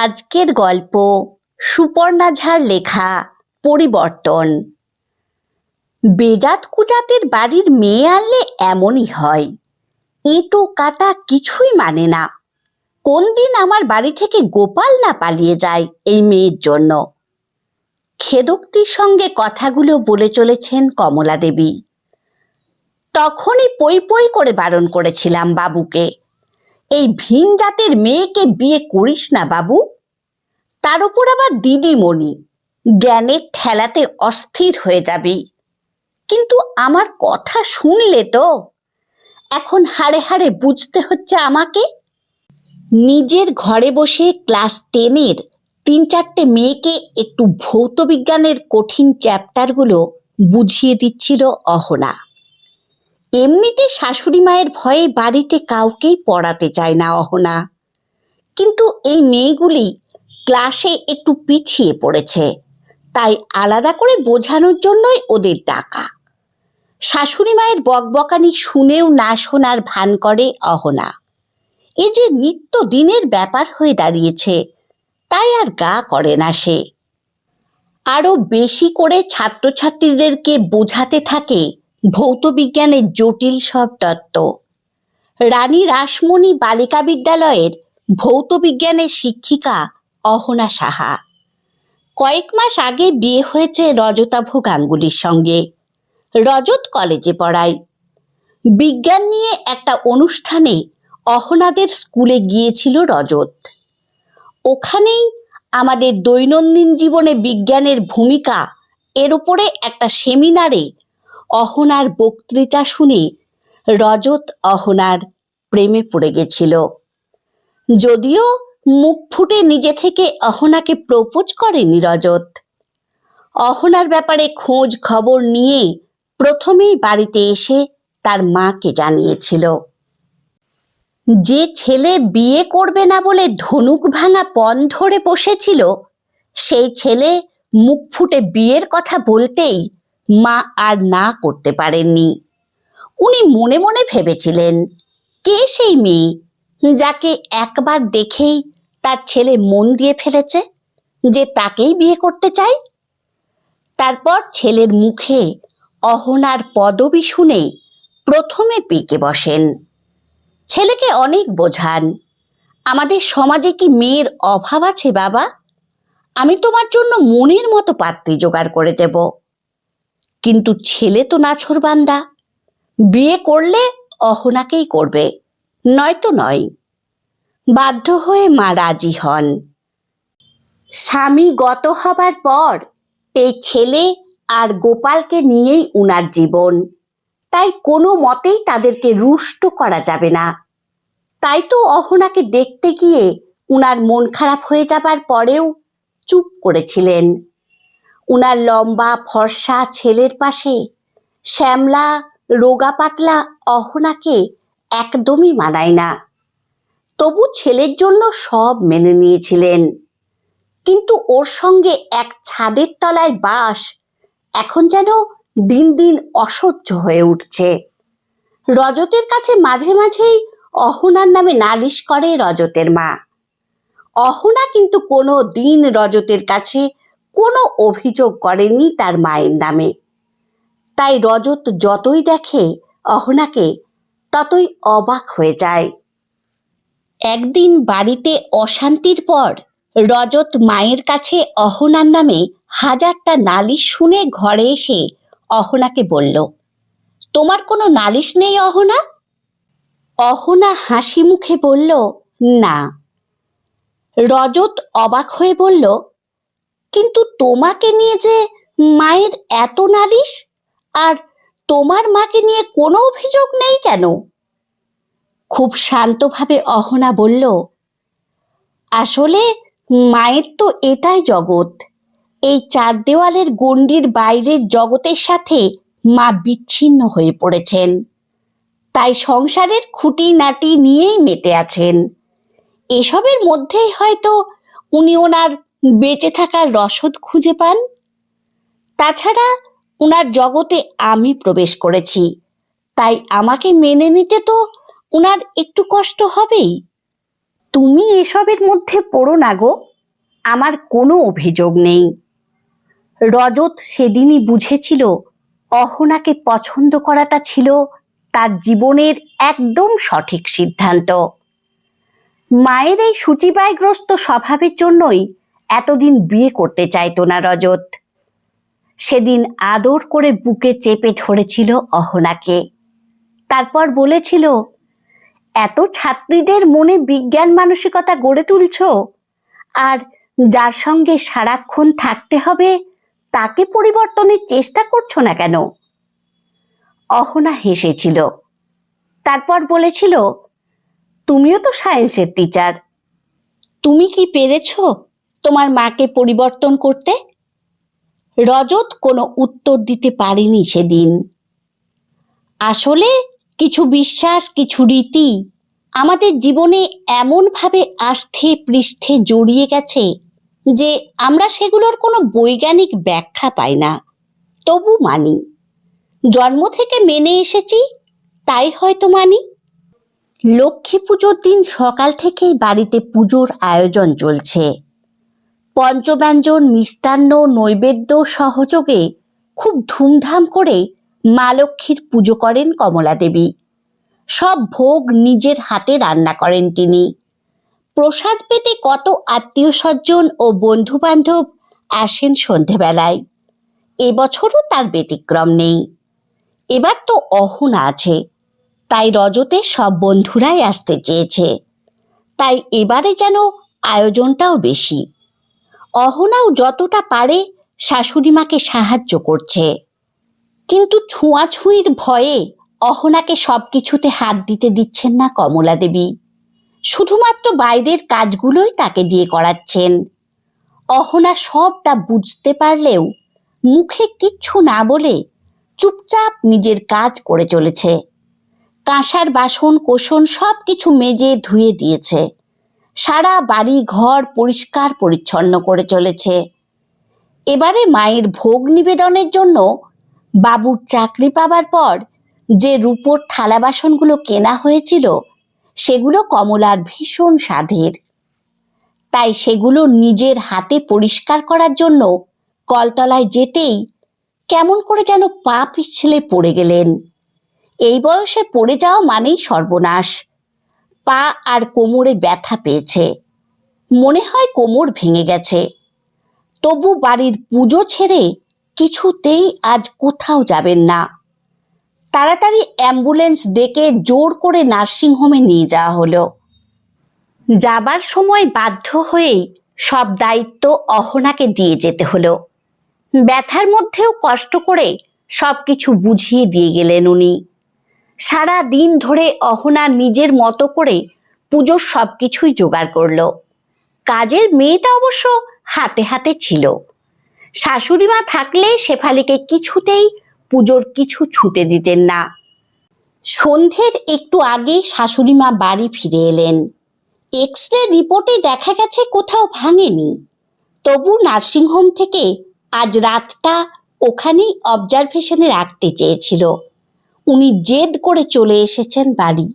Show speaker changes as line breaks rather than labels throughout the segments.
আজকের গল্প সুপর্ণা ঝার লেখা পরিবর্তন। বেজাত কুজাতের বাড়ির মেয়ে আনলে এমনই হয়, এঁটো কাটা কিছুই মানে না। কোন দিন আমার বাড়ি থেকে গোপাল না পালিয়ে যায় এই মেয়ের জন্য। খেদোক্তির সঙ্গে কথাগুলো বলে চলেছেন কমলা দেবী। তখনই পই পই করে বারণ করেছিলাম বাবুকে, এই ভিন জাতের মেয়েকে বিয়ে করিস না বাবু। তার উপর আবার দিদিমণি, জ্ঞানের ঠেলাতে অস্থির হয়ে যাবি। কিন্তু আমার কথা শুনলে তো? এখন হাড়ে হাড়ে বুঝতে হচ্ছে আমাকে। নিজের ঘরে বসে ক্লাস 10-এর 3-4টে মেয়েকে একটু ভৌত বিজ্ঞানের কঠিন চ্যাপ্টারগুলো বুঝিয়ে দিচ্ছিল অহনা। এমনিতে শাশুড়ি মায়ের ভয়ে বাড়িতে কাউকেই পড়াতে চায় না অহনা, কিন্তু এই মেয়েগুলি ক্লাসে একটু পিছিয়ে পড়েছে, তাই আলাদা করে বোঝানোর জন্যই ওদের ডাকা। শাশুড়ি মায়ের বকবকানি শুনেও না শোনার ভান করে অহনা। এ যে নিত্য দিনের ব্যাপার হয়ে দাঁড়িয়েছে, তাই আর গা করে না সে। আরো বেশি করে ছাত্রছাত্রীদেরকে বোঝাতে থাকে ভৌত বিজ্ঞানের জটিল সব তত্ত্ব। রানী রাসমণি বালিকা বিদ্যালয়ের ভৌত বিজ্ঞানের শিক্ষিকা অহনা সাহা। কয়েক মাস আগে বিয়ে হয়েছে রজতাভ গাঙ্গুলির সঙ্গে। রজত কলেজে পড়ায়। বিজ্ঞান নিয়ে একটা অনুষ্ঠানে অহনাদের স্কুলে গিয়েছিল রজত। ওখানেই আমাদের দৈনন্দিন জীবনে বিজ্ঞানের ভূমিকা এর উপরে একটা সেমিনারে অহনার বক্তৃতা শুনে রজত অহনার প্রেমে পড়ে গেছিল। যদিও মুখ ফুটে নিজে থেকে অহনাকে প্রপোজ করেনি রজত। অহনার ব্যাপারে খোঁজ খবর নিয়ে প্রথমেই বাড়িতে এসে তার মাকে জানিয়েছিল। যে ছেলে বিয়ে করবে না বলে ধনুক ভাঙা পণ ধরে বসেছিল, সেই ছেলে মুখ ফুটে বিয়ের কথা বলতেই মা আর না করতে পারেননি। উনি মনে মনে ভেবেছিলেন, কে সেই মেয়ে যাকে একবার দেখেই তার ছেলে মন দিয়ে ফেলেছে, যে তাকেই বিয়ে করতে চায়। তারপর ছেলের মুখে অহনার পদবি শুনে প্রথমে পিকে বসেন। ছেলেকে অনেক বোঝান, আমাদের সমাজে কি মেয়ের অভাব আছে বাবা? আমি তোমার জন্য মনের মতো পাত্রী জোগাড় করে দেব। কিন্তু ছেলে তো নাছোড়বান্দা, বিয়ে করলে অহনাকেই করবে, নয়তো নয়। বাধ্য হয়ে মা রাজি হন। স্বামী গত হবার পর এই ছেলে আর গোপালকে নিয়েই উনার জীবন, তাই কোনো মতেই তাদেরকে রুষ্ট করা যাবে না। তাই তো অহনাকে দেখতে গিয়ে উনার মন খারাপ হয়ে যাবার পরেও চুপ করেছিলেন। উনার লম্বা ফর্সা ছেলের পাশে শ্যামলা রোগা পাতলা অহনাকে একদমই মানায় না। তবু ছেলের জন্য সব মেনে নিয়েছিলেন। কিন্তু ওর সঙ্গে এক ছাদের তলায় বাস এখন যেন দিন দিন অসহ্য হয়ে উঠছে। রজতের কাছে মাঝে মাঝেই অহনার নামে নালিশ করে রজতের মা। অহনা কিন্তু কোনো দিন রজতের কাছে কোনো অভিযোগ করেনি তার মায়ের নামে। তাই রজত যতই দেখে অহনাকে, ততই অবাক হয়ে যায়। একদিন বাড়িতে অশান্তির পর রজত মায়ের কাছে অহনার নামে 1000টা নালিশ শুনে ঘরে এসে অহনাকে বলল, তোমার কোনো নালিশ নেই অহনা? অহনা হাসি মুখে বলল, না। রজত অবাক হয়ে বলল, কিন্তু তোমাকে নিয়ে যে মায়ের এত নালিশ, আর তোমার মাকে নিয়ে কোনো অভিযোগ নেই কেন? খুব শান্তভাবে অহনা বলল, আসলে মায়ের তো এটাই জগৎ। এই 4 দেওয়ালের গণ্ডির বাইরের জগতের সাথে মা বিচ্ছিন্ন হয়ে পড়েছেন, তাই সংসারের খুঁটিনাটি নিয়েই মেতে আছেন। এসবের মধ্যেই হয়তো উনি ওনার বেঁচে থাকার রসদ খুঁজে পান। তাছাড়া উনার জগতে আমি প্রবেশ করেছি, তাই আমাকে মেনে নিতে তো উনার একটু কষ্ট হবেই। তুমি এসবের মধ্যে পড়ো না গো, আমার কোনো অভিযোগ নেই। রজত সেদিনই বুঝেছিল অহনাকে পছন্দ করাটা ছিল তার জীবনের একদম সঠিক সিদ্ধান্ত। মায়ের এই শুচিবায়গ্রস্ত স্বভাবের জন্যই এতদিন বিয়ে করতে চাইতো না রজত। সেদিন আদর করে বুকে চেপে ধরেছিল অহনাকে, তারপর বলেছিল, এত ছাত্রীদের মনে বিজ্ঞান মানসিকতা গড়ে তুলছ, আর যার সঙ্গে সারাক্ষণ থাকতে হবে তাকে পরিবর্তনের চেষ্টা করছো না কেন? অহনা হেসেছিল, তারপর বলেছিল, তুমিও তো সায়েন্সের টিচার, তুমি কি পেরেছ তোমার মাকে পরিবর্তন করতে? রজত কোনো উত্তর দিতে পারেনি সেদিন। আসলে কিছু বিশ্বাস, কিছু রীতি আমাদের জীবনে এমনভাবে আস্থে পৃষ্ঠে জড়িয়ে গেছে যে আমরা সেগুলোর কোনো বৈজ্ঞানিক ব্যাখ্যা পাই না, তবু মানি। জন্ম থেকে মেনে এসেছি, তাই হয়তো মানি। লক্ষ্মী পুজোর দিন সকাল থেকেই বাড়িতে পুজোর আয়োজন চলছে। পঞ্চব্যঞ্জন, মিষ্টান্ন, নৈবেদ্য সহযোগে খুব ধুমধাম করে মা লক্ষ্মীর পুজো করেন কমলা দেবী। সব ভোগ নিজের হাতে রান্না করেন তিনি। প্রসাদ পেতে কত আত্মীয় স্বজন ও বন্ধু বান্ধব আসেন সন্ধেবেলায়। এবছরও তার ব্যতিক্রম নেই। এবার তো অহনা আছে, তাই রজতের সব বন্ধুরাই আসতে চেয়েছে, তাই এবারে যেন আয়োজনটাও বেশি। অহনাও যতটা পারে শাশুড়ি মাকে সাহায্য করছে, কিন্তু ছোঁয়াছুঁয়ির ভয়ে অহনাকে সবকিছুতে হাত দিতে দিচ্ছেন না কমলা দেবী। শুধুমাত্র বাইরের কাজগুলোই তাকে দিয়ে করাচ্ছেন। অহনা সবটা বুঝতে পারলেও মুখে কিচ্ছু না বলে চুপচাপ নিজের কাজ করে চলেছে। কাঁসার বাসন কোসন সব কিছু মেজে ধুয়ে দিয়েছে। সারা বাড়ি ঘর পরিষ্কার পরিচ্ছন্ন করে চলেছে। এবারে মায়ের ভোগ নিবেদনের জন্য বাবুর চাকরি পাবার পর যে রূপোর থালা বাসনগুলো কেনা হয়েছিল সেগুলো কমলার ভীষণ স্বাদের। তাই সেগুলো নিজের হাতে পরিষ্কার করার জন্য কলতলায় যেতেই কেমন করে যেন পা পিছলে পড়ে গেলেন। এই বয়সে পড়ে যাওয়া মানেই সর্বনাশ। পা আর কোমরে ব্যথা পেয়েছে, মনে হয় কোমর ভেঙে গেছে। তবু বাড়ির পুজো ছেড়ে কিছুতেই আজ কোথাও যাবেন না। তাড়াতাড়ি অ্যাম্বুলেন্স ডেকে জোর করে নার্সিংহোমে নিয়ে যাওয়া হলো। যাবার সময় বাধ্য হয়েই সব দায়িত্ব অহনাকে দিয়ে যেতে হলো। ব্যথার মধ্যেও কষ্ট করে সব কিছু বুঝিয়ে দিয়ে গেলেন উনি। সারা দিন ধরে অহনা নিজের মতো করে পুজোর সব কিছুই জোগাড় করলো। কাজের মেয়েটা অবশ্য হাতে হাতে ছিল। শাশুড়ি মা থাকলে শেফালিকে কিছুতেই পুজোর কিছু ছুটে দিতেন না। সন্ধ্যের একটু আগেই শাশুড়ি মা বাড়ি ফিরে এলেন। এক্স-রে রিপোর্টে দেখা গেছে কোথাও ভাঙেনি। তবু নার্সিংহোম থেকে আজ রাতটা ওখানেই অবজারভেশনে রাখতে চেয়েছিল। উনি জেদ করে চলে এসেছেন বাড়ি।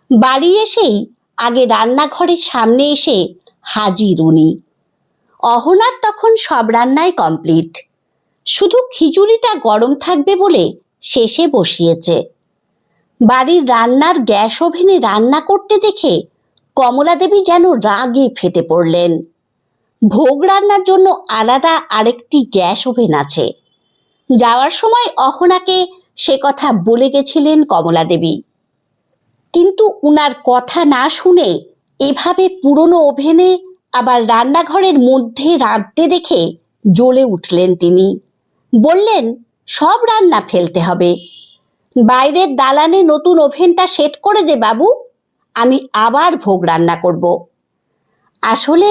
বাড়ি এসেই আগে রান্নাঘরের সামনে এসে হাজির উনি। অহনার তখন সব রান্নাই কমপ্লিট, শুধু খিচুড়িটা গরম থাকবে বলে শেষে বসিয়েছে। বাড়ির রান্নার গ্যাস ওভেনে রান্না করতে দেখে কমলা দেবী যেন রাগে ফেটে পড়লেন। ভোগ রান্নার জন্য আলাদা আরেকটি গ্যাস ওভেন আছে। যাওয়ার সময় অহনাকে সে কথা বলে গেছিলেন কমলা দেবী, কিন্তু উনার কথা না শুনে এভাবে পুরনো ওভেনে আবার রান্নাঘরের মধ্যে রাঁধতে দেখে জ্বলে উঠলেন তিনি। বললেন, সব রান্না ফেলতে হবে। বাইরের দালানে নতুন ওভেনটা সেট করে দে বাবু, আমি আবার ভোগ রান্না করব। আসলে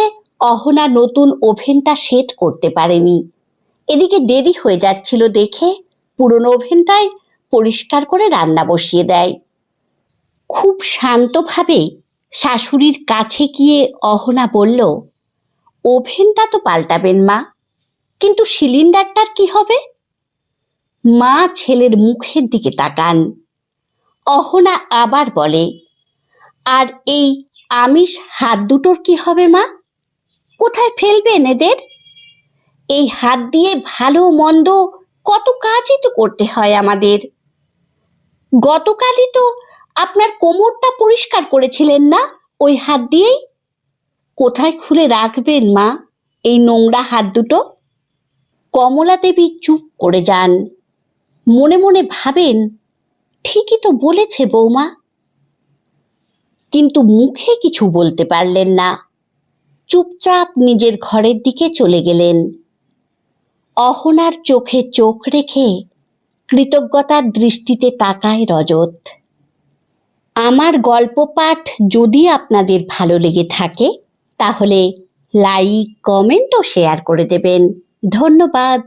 অহনা নতুন ওভেনটা সেট করতে পারেনি। এদিকে দেরি হয়ে যাচ্ছিল দেখে পুরনো ওভেনটাই পরিষ্কার করে রান্না বসিয়ে দেয়। খুব শান্তভাবে শাশুড়ির কাছে গিয়ে অহনা বলল, ওভেনটা তো পাল্টাবেন মা, কিন্তু সিলিন্ডারটার কি হবে? মা ছেলের মুখের দিকে তাকান। অহনা আবার বলে, আর এই আমিষ হাত দুটোর কি হবে মা? কোথায় ফেলবেন এদের? এই হাত দিয়ে ভালো মন্দ কত কাজই তো করতে হয় আমাদের। গতকালই তো আপনার কোমরটা পরিষ্কার করেছিলেন না ওই হাত দিয়েই? কোথায় খুলে রাখবেন মা এই নোংরা হাত দুটো? কমলা দেবী চুপ করে যান। মনে মনে ভাবেন, ঠিকই তো বলেছে বৌমা, কিন্তু মুখে কিছু বলতে পারলেন না। চুপচাপ নিজের ঘরের দিকে চলে গেলেন। অহনার চোখে চোখ রেখে কৃতজ্ঞতার দৃষ্টিতে তাকায় রজত। আমার গল্প পাঠ যদি আপনাদের ভালো লেগে থাকে তাহলে লাইক, কমেন্ট ও শেয়ার করে দেবেন। ধন্যবাদ।